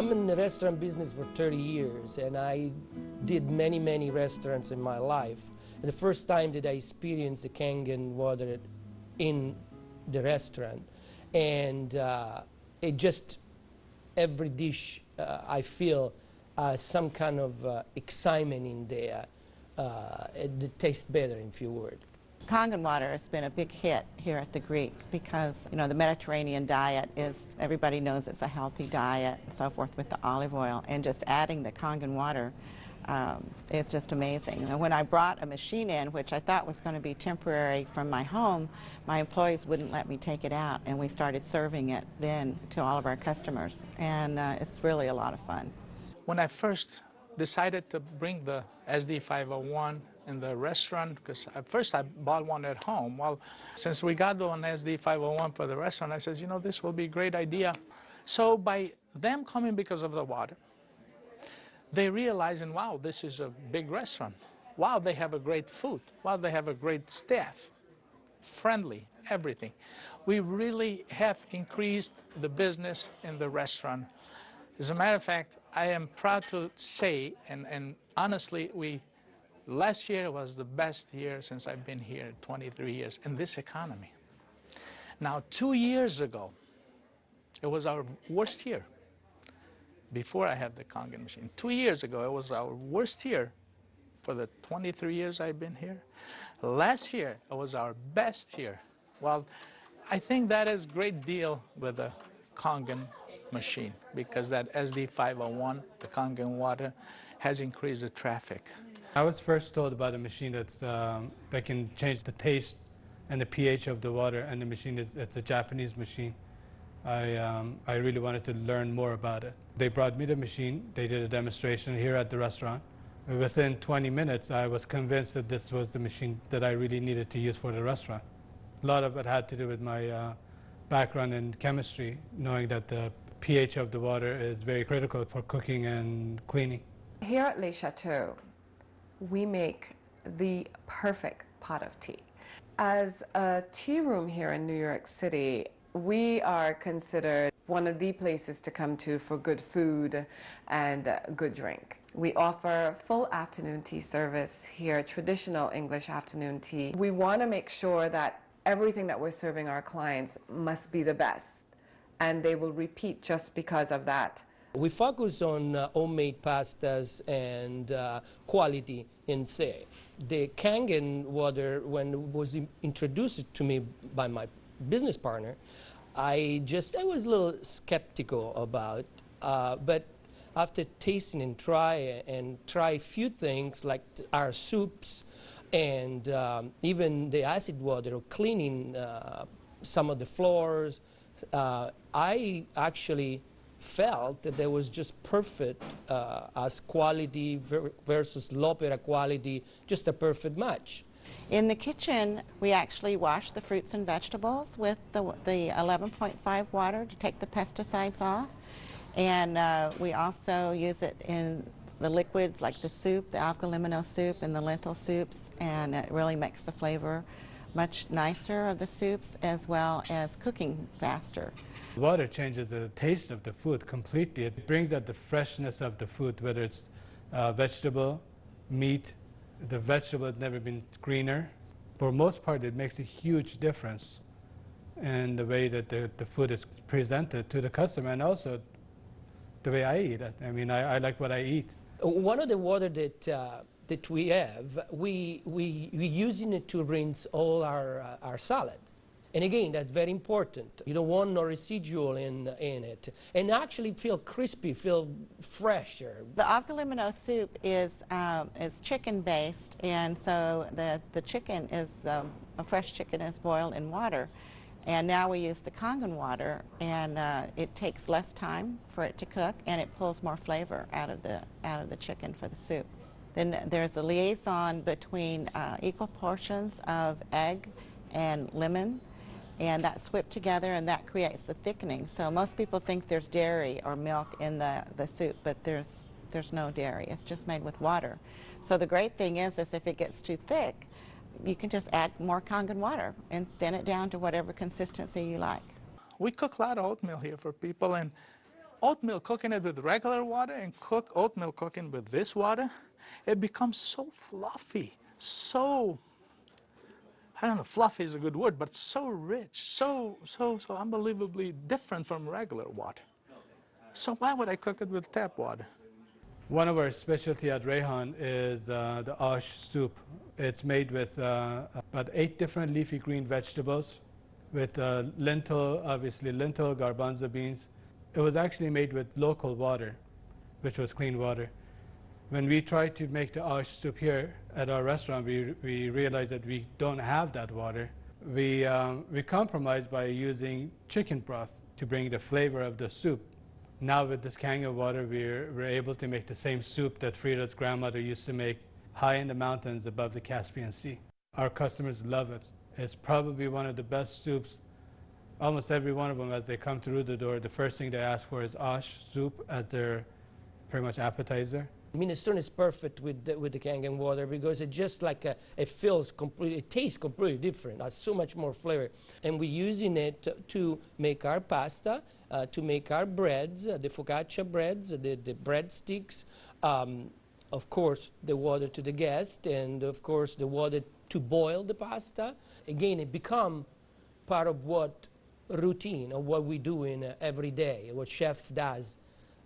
I'm in the restaurant business for 30 years, and I did many restaurants in my life. And the first time that I experienced the Kangen water in the restaurant, and it just, every dish I feel some kind of excitement in there. It tastes better, in few words. Kangen water has been a big hit here at the Greek because, you know, the Mediterranean diet is, everybody knows it's a healthy diet and so forth with the olive oil, and just adding the Kangen water is just amazing. And when I brought a machine in, which I thought was going to be temporary from my home, my employees wouldn't let me take it out, and we started serving it then to all of our customers, and it's really a lot of fun. When I first decided to bring the SD501 in the restaurant, because at first I bought one at home. Well, since we got one SD501 for the restaurant, I said, you know, this will be a great idea. So by them coming because of the water, they realizing, wow, this is a big restaurant. Wow, they have a great food. Wow, they have a great staff, friendly, everything. We really have increased the business in the restaurant. As a matter of fact, I am proud to say, and honestly, last year was the best year since I've been here, 23 years, in this economy. Now, 2 years ago, it was our worst year, before I had the Kangen machine. 2 years ago, it was our worst year for the 23 years I've been here. Last year, it was our best year. Well, I think that is a great deal with the Kangen machine, because that SD501, the Kangen water, has increased the traffic. I was first told about a machine that can change the taste and the pH of the water, and the machine it's a Japanese machine. I really wanted to learn more about it. They brought me the machine, they did a demonstration here at the restaurant. Within 20 minutes, I was convinced that this was the machine that I really needed to use for the restaurant. A lot of it had to do with my background in chemistry, knowing that the pH of the water is very critical for cooking and cleaning. Here at Le Chateau, we make the perfect pot of tea. As a tea room here in New York City, we are considered one of the places to come to for good food and good drink. We offer full afternoon tea service here, traditional English afternoon tea. We want to make sure that everything that we're serving our clients must be the best, and they will repeat just because of that. We focus on homemade pastas and quality in say. The Kangen water, when it was introduced to me by my business partner, I was a little skeptical about, but after tasting and try a few things like our soups and even the acid water or cleaning some of the floors, I actually felt that there was just perfect as quality versus l'opera quality, just a perfect match. In the kitchen, we actually wash the fruits and vegetables with the 11.5 water to take the pesticides off. And we also use it in the liquids like the soup, the alkalimino soup and the lentil soups, and it really makes the flavor much nicer of the soups, as well as cooking faster. Water changes the taste of the food completely. It brings out the freshness of the food, whether it's vegetable, meat. The vegetable has never been greener. For most part, it makes a huge difference in the way that the food is presented to the customer, and also the way I eat it. I mean, I like what I eat. One of the water that we have, we using it to rinse all our salad. And again, that's very important. You don't want no residual in it. And actually feel crispy, feel fresher. The alkalimino soup is chicken-based, and so the chicken is, a fresh chicken is boiled in water. And now we use the Kangen water, and it takes less time for it to cook, and it pulls more flavor out of the chicken for the soup. Then there's a liaison between equal portions of egg and lemon, and that's whipped together, and that creates the thickening. So most people think there's dairy or milk in the soup, but there's no dairy. It's just made with water. So the great thing is if it gets too thick, you can just add more Kangen water and thin it down to whatever consistency you like. We cook a lot of oatmeal here for people, and Oatmeal, cooking it with regular water and cook oatmeal cooking with this water, it becomes so fluffy, so, I don't know, fluffy is a good word, but so rich, so unbelievably different from regular water. So why would I cook it with tap water? One of our specialty at Rehan is the ash soup. It's made with about 8 different leafy green vegetables, with lentil, obviously lentil, garbanzo beans. It was actually made with local water, which was clean water. When we tried to make the ash soup here at our restaurant, we realized that we don't have that water. We compromised by using chicken broth to bring the flavor of the soup. Now with this Kangen water, we're able to make the same soup that Frida's grandmother used to make high in the mountains above the Caspian Sea. Our customers love it. It's probably one of the best soups. Almost every one of them, as they come through the door, the first thing they ask for is ash soup as their pretty much appetizer. Minestrone is perfect with the Kangen water because it just like it feels completely, it tastes completely different. Has so much more flavor, and we're using it to make our pasta, to make our breads, the focaccia breads, the breadsticks. Of course, the water to the guest, and of course the water to boil the pasta. Again, it become part of what routine of what we do in every day, what chef does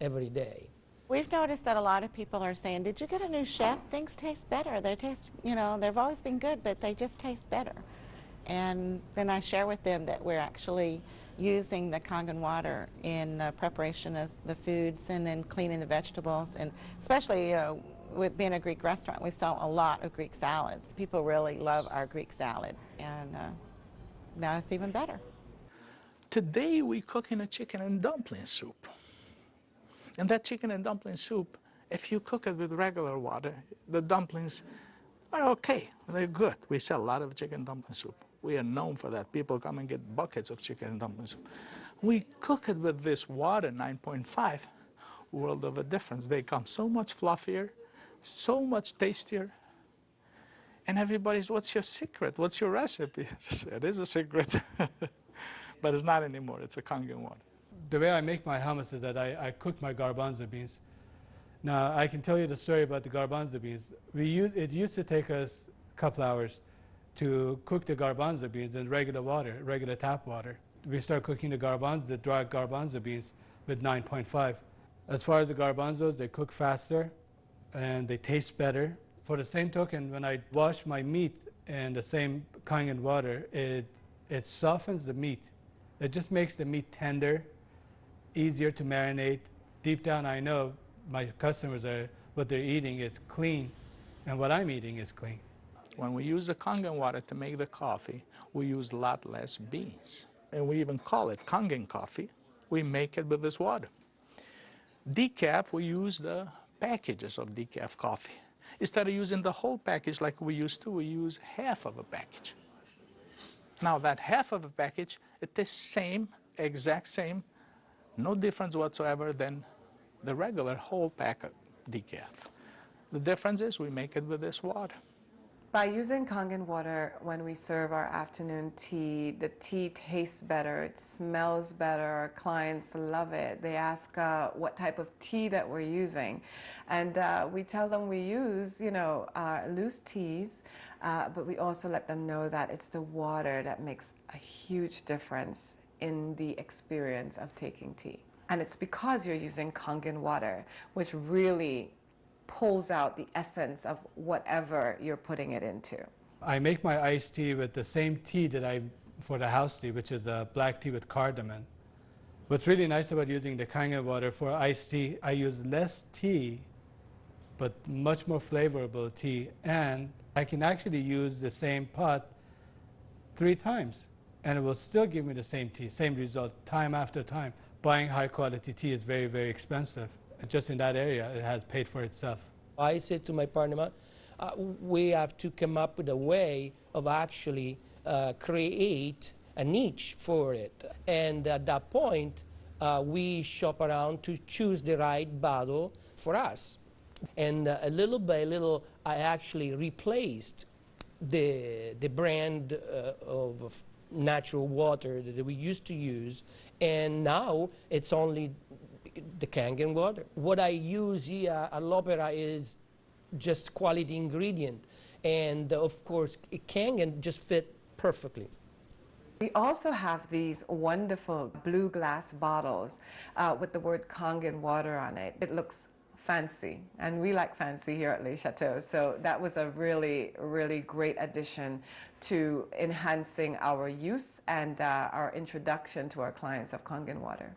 every day. We've noticed that a lot of people are saying, did you get a new chef? Things taste better. They taste, you know, they've always been good, but they just taste better. And then I share with them that we're actually using the Kangen water in preparation of the foods and then cleaning the vegetables. And especially, you know, with being a Greek restaurant, we sell a lot of Greek salads. People really love our Greek salad, and now it's even better. Today we're cooking a chicken and dumpling soup. And that chicken and dumpling soup, if you cook it with regular water, the dumplings are okay. They're good. We sell a lot of chicken dumpling soup. We are known for that. People come and get buckets of chicken and dumpling soup. We cook it with this water, 9.5, world of a difference. They come so much fluffier, so much tastier. And everybody's, what's your secret? What's your recipe? It is a secret, but it's not anymore. It's a Kangen water. The way I make my hummus is that I cook my garbanzo beans. Now, I can tell you the story about the garbanzo beans. It used to take us a couple hours to cook the garbanzo beans in regular water, regular tap water. We start cooking the dry garbanzo beans with 9.5. As far as the garbanzos, they cook faster and they taste better. For the same token, when I wash my meat in the same Kangen water, it softens the meat. It just makes the meat tender, easier to marinate. Deep down, I know my customers what they're eating is clean, and what I'm eating is clean. When we use the Kangen water to make the coffee, we use a lot less beans. And we even call it Kangen coffee. We make it with this water. Decaf, we use the packages of decaf coffee. Instead of using the whole package like we used to, we use half of a package. Now that half of a package, it is same, exact same, no difference whatsoever than the regular whole pack of decaf. The difference is we make it with this water. By using Kangen water when we serve our afternoon tea, the tea tastes better, it smells better, our clients love it. They ask what type of tea that we're using. And we tell them we use, loose teas, but we also let them know that it's the water that makes a huge difference in the experience of taking tea. And it's because you're using Kangen water, which really pulls out the essence of whatever you're putting it into. I make my iced tea with the same tea that for the house tea, which is a black tea with cardamom. What's really nice about using the Kangen water for iced tea, I use less tea, but much more flavorful tea, and I can actually use the same pot 3 times, and it will still give me the same tea, same result, time after time. Buying high quality tea is very, very expensive. Just in that area, it has paid for itself. I said to my partner, we have to come up with a way of actually create a niche for it. And at that point, we shop around to choose the right bottle for us. And little by little, I actually replaced the brand of natural water that we used to use. And now it's only the Kangen water. What I use here at L'Opera is just quality ingredient. And of course, Kangen just fit perfectly. We also have these wonderful blue glass bottles with the word Kangen water on it. It looks fancy, and we like fancy here at Le Chateau. So that was a really, really great addition to enhancing our use and our introduction to our clients of Kangen water.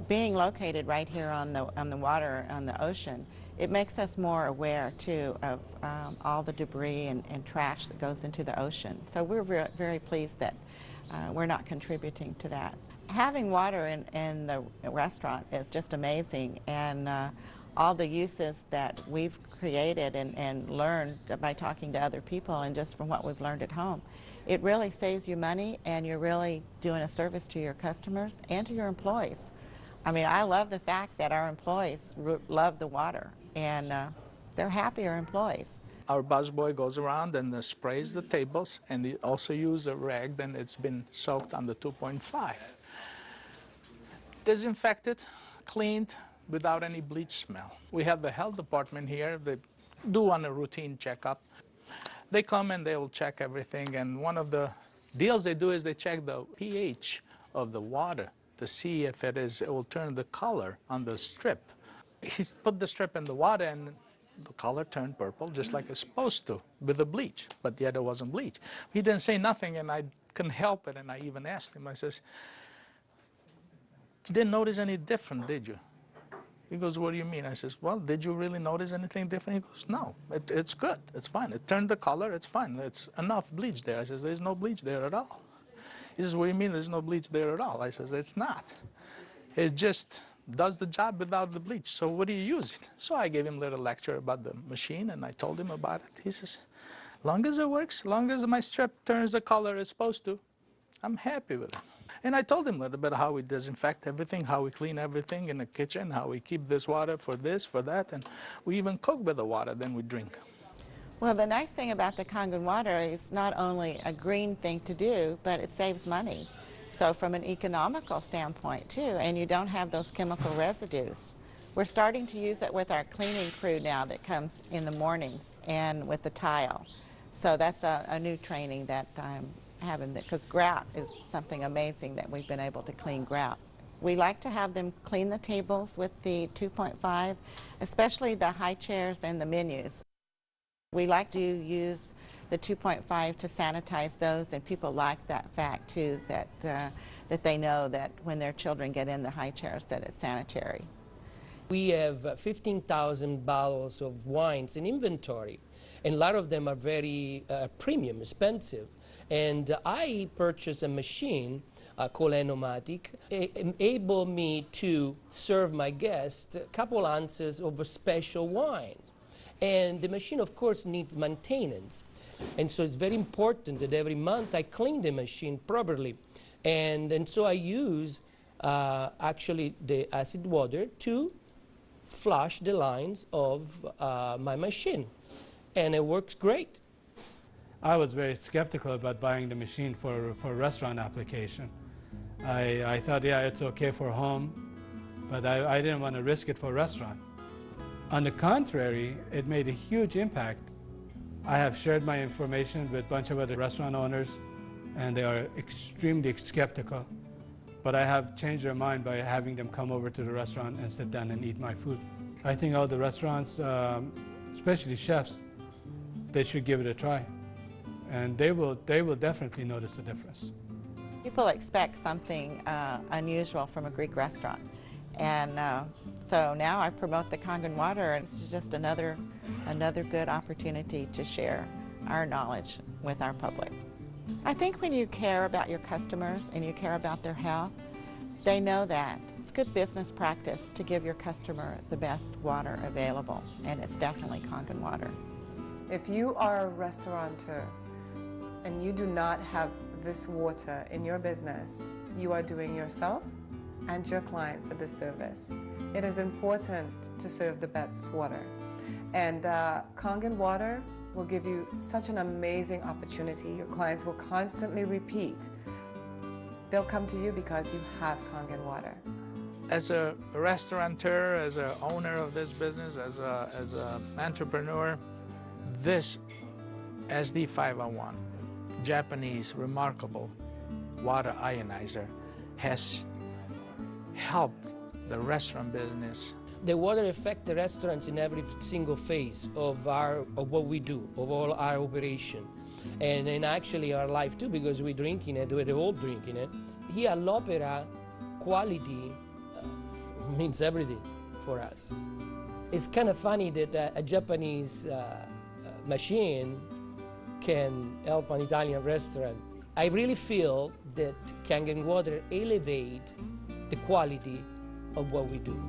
Being located right here on the water, on the ocean, it makes us more aware too of all the debris and trash that goes into the ocean. So we're very pleased that we're not contributing to that. Having water in the restaurant is just amazing, and all the uses that we've created and learned by talking to other people and just from what we've learned at home, it really saves you money, and you're really doing a service to your customers and to your employees. I mean, I love the fact that our employees love the water, and they're happier employees. Our busboy goes around and sprays the tables, and he also uses a rag, then it's been soaked on the 2.5. Disinfected, cleaned, without any bleach smell. We have the health department here. They do on a routine checkup. They come and they will check everything, and one of the deals they do is they check the pH of the water to see if it will turn the color on the strip. He put the strip in the water, and the color turned purple, just like it's supposed to, with the bleach, but yet it wasn't bleach. He didn't say nothing, and I couldn't help it, and I even asked him, I says, "You didn't notice any different, did you?" He goes, "What do you mean?" I says, "Well, did you really notice anything different?" He goes, "No, it's good, it's fine. It turned the color, it's fine. It's enough bleach there." I says, "There's no bleach there at all." He says, "What do you mean there's no bleach there at all?" I says, "It's not. It just does the job without the bleach. So what do you use it?" So I gave him a little lecture about the machine, and I told him about it. He says, "Long as it works, long as my strip turns the color it's supposed to, I'm happy with it." And I told him a little bit how we disinfect everything, how we clean everything in the kitchen, how we keep this water for this, for that, and we even cook with the water, then we drink. Well, the nice thing about the Kangen water is not only a green thing to do, but it saves money. So from an economical standpoint too, and you don't have those chemical residues. We're starting to use it with our cleaning crew now that comes in the mornings and with the tile. So that's a new training that I'm having, because grout is something amazing that we've been able to clean grout. We like to have them clean the tables with the 2.5, especially the high chairs and the menus. We like to use the 2.5 to sanitize those, and people like that fact too, that they know that when their children get in the high chairs that it's sanitary. We have 15,000 bottles of wines in inventory, and a lot of them are very premium, expensive. And I purchased a machine called Enomatic, enable me to serve my guests a couple ounces of a special wine. And the machine, of course, needs maintenance. And so it's very important that every month I clean the machine properly. And so I use actually the acid water to flush the lines of my machine. And it works great. I was very skeptical about buying the machine for restaurant application. I thought, yeah, it's okay for home, but I didn't want to risk it for restaurant. On the contrary, it made a huge impact. I have shared my information with a bunch of other restaurant owners, and they are extremely skeptical. But I have changed their mind by having them come over to the restaurant and sit down and eat my food. I think all the restaurants, especially chefs, they should give it a try. And they will definitely notice the difference. People expect something unusual from a Greek restaurant. And so now I promote the Kangen water, and it's just another good opportunity to share our knowledge with our public. I think when you care about your customers and you care about their health, they know that. It's good business practice to give your customer the best water available, and it's definitely Kangen water. If you are a restaurateur and you do not have this water in your business, you are doing yourself and your clients a disservice. It is important to serve the best water. And Kangen water will give you such an amazing opportunity. Your clients will constantly repeat. They'll come to you because you have Kangen water. As a restaurateur, as an owner of this business, as an entrepreneur, this SD501, Japanese remarkable water ionizer, has helped the restaurant business. The water affects the restaurants in every single phase of what we do, of all our operation, and in actually our life too, because we're drinking it, we're all drinking it. Here at l'Opera, quality means everything for us. It's kind of funny that a Japanese machine can help an Italian restaurant. I really feel that Kangen Water elevate the quality of what we do.